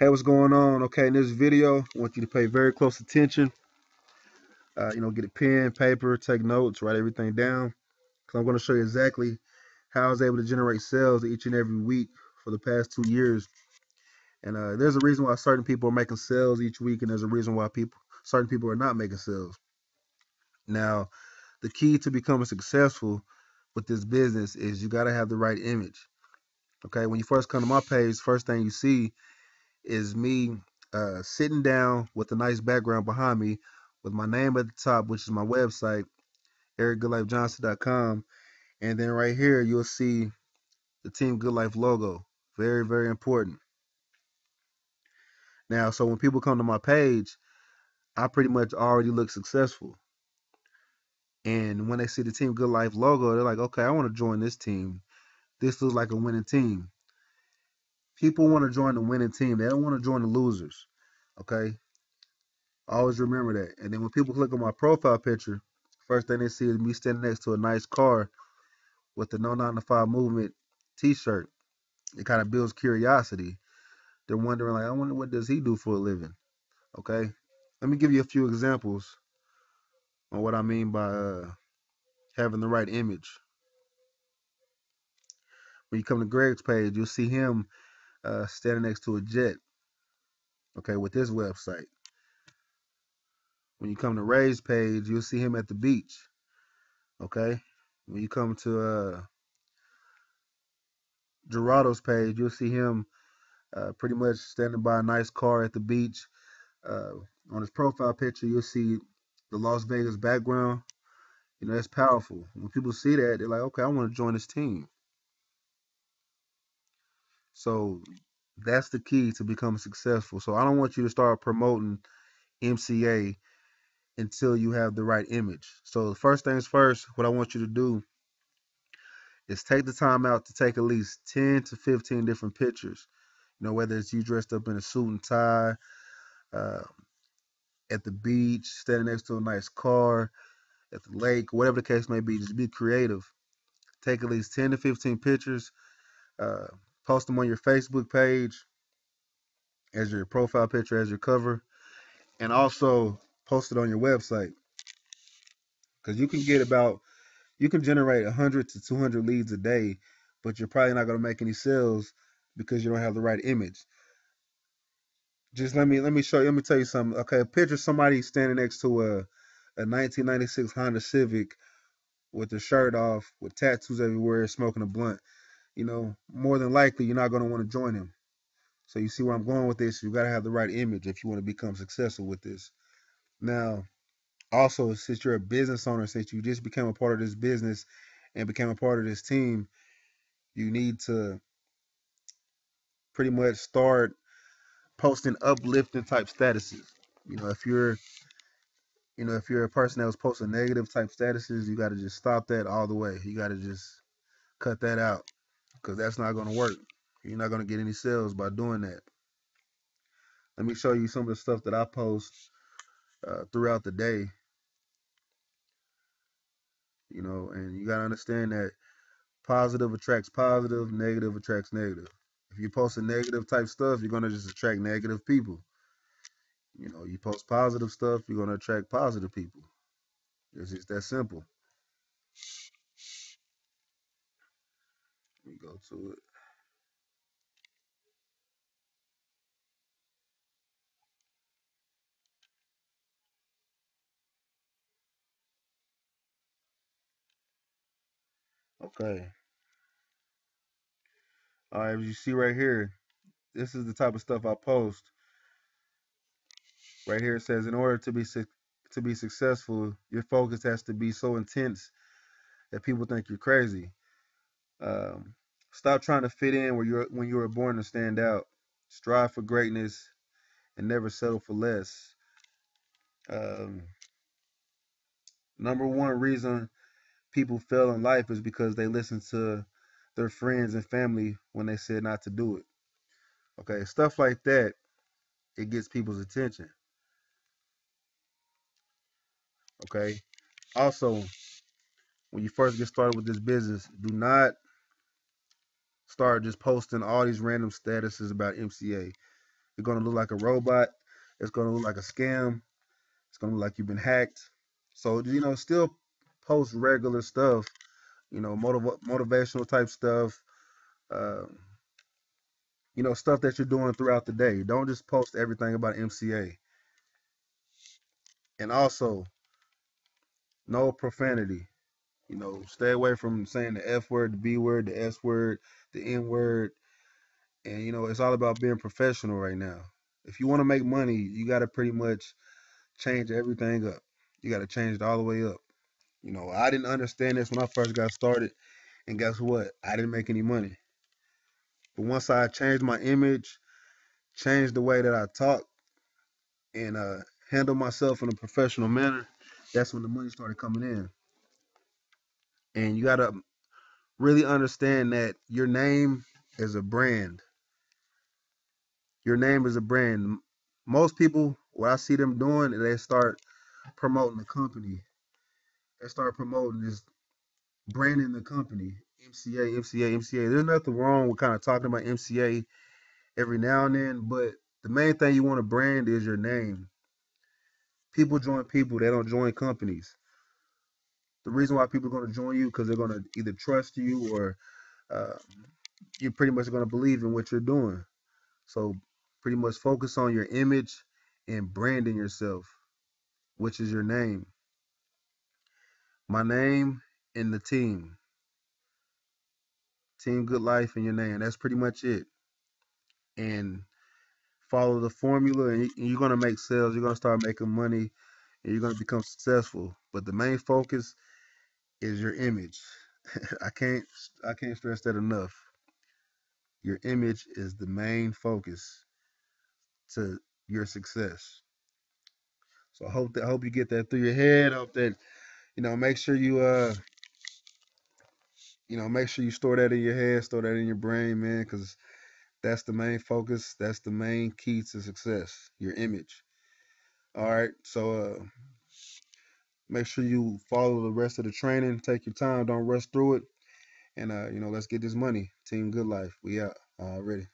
Hey, what's going on? Okay, in this video, I want you to pay very close attention. Get a pen, paper, take notes, write everything down. Because I'm going to show you exactly how I was able to generate sales each and every week for the past 2 years. And there's a reason why certain people are making sales each week, and there's a reason why certain people are not making sales. Now, the key to becoming successful with this business is you got to have the right image. Okay, when you first come to my page, first thing you see is me sitting down with a nice background behind me with my name at the top, which is my website, ericgoodlifejohnson.com. And then right here, you'll see the Team Good Life logo. Very, very important. Now, so when people come to my page, I pretty much already look successful. And when they see the Team Good Life logo, they're like, okay, I want to join this team. This looks like a winning team. People want to join the winning team. They don't want to join the losers. Okay? Always remember that. And then when people click on my profile picture, first thing they see is me standing next to a nice car with the No 9 to 5 Movement t-shirt. It kind of builds curiosity. They're wondering, like, I wonder what does he do for a living? Okay? Let me give you a few examples on what I mean by having the right image. When you come to Greg's page, you'll see him standing next to a jet, okay, with his website. When you come to Ray's page, you'll see him at the beach, okay? When you come to Gerardo's page, you'll see him pretty much standing by a nice car at the beach. Uh, on his profile picture, you'll see the Las Vegas background. You know, that's powerful. When people see that, they're like, okay, I want to join this team. So that's the key to becoming successful. So I don't want you to start promoting MCA until you have the right image. So first things first, what I want you to do is take the time out to take at least 10 to 15 different pictures. You know, whether it's you dressed up in a suit and tie, uh, at the beach, standing next to a nice car, at the lake, whatever the case may be, just be creative. Take at least 10 to 15 pictures, uh, post them on your Facebook page as your profile picture, as your cover, and also post it on your website. Because you can generate 100 to 200 leads a day, but you're probably not going to make any sales because you don't have the right image. Just let me tell you something. Okay, picture somebody standing next to a 1996 Honda Civic with their shirt off, with tattoos everywhere, smoking a blunt. You know, more than likely you're not going to want to join him. So you see where I'm going with this. You got to have the right image if you want to become successful with this. Now, also, since you're a business owner, since you just became a part of this business and became a part of this team, you need to pretty much start posting uplifting type statuses. You know, if you're a person that was posting negative type statuses, you got to just stop that all the way. You got to just cut that out because that's not going to work. You're not going to get any sales by doing that. Let me show you some of the stuff that I post throughout the day. You know, and you got to understand that positive attracts positive, negative attracts negative. If you post a negative type stuff, you're going to just attract negative people. You know, you post positive stuff, you're going to attract positive people. It's just that simple. Let me go to it. Okay. All right, as you see right here, this is the type of stuff I post. Right here it says, in order to be successful, your focus has to be so intense that people think you're crazy. Um, Stop trying to fit in where when you were born to stand out. Strive for greatness and never settle for less. Um, Number one reason people fail in life is because they listen to their friends and family when they said not to do it. Okay, stuff like that, it gets people's attention. Okay. Also, when you first get started with this business, do not start just posting all these random statuses about MCA. You're gonna look like a robot. It's gonna look like a scam. It's gonna look like you've been hacked. So still post regular stuff. Motivational type stuff. Uh, stuff that you're doing throughout the day. Don't just post everything about MCA. And also, no profanity. Stay away from saying the F word, the B word, the S word, the N word. And it's all about being professional right now. If you want to make money, you got to pretty much change everything up. You got to change it all the way up. I didn't understand this when I first got started, and guess what? I didn't make any money. But once I changed my image, changed the way that I talk, and handle myself in a professional manner, that's when the money started coming in. And you got to really understand that your name is a brand. Your name is a brand. Most people, what I see them doing, they start promoting the company. They start promoting this branding the company. MCA, MCA, MCA. There's nothing wrong with kind of talking about MCA every now and then, but the main thing you want to brand is your name. People join people, they don't join companies. The reason why people are going to join you because they're going to either trust you or uh, you're pretty much going to believe in what you're doing. So pretty much focus on your image and branding yourself, which is your name. My name and the team Good Life and your name. That's pretty much it. And follow the formula, and you're gonna make sales. You're gonna start making money, and you're gonna become successful. But the main focus is your image. I can't I can't stress that enough. Your image is the main focus to your success. So I hope you get that through your head. I hope that make sure you store that in your head, store that in your brain, man, because that's the main focus. That's the main key to success. Your image. All right. So make sure you follow the rest of the training. Take your time. Don't rush through it. And let's get this money. Team Good Life. We out already.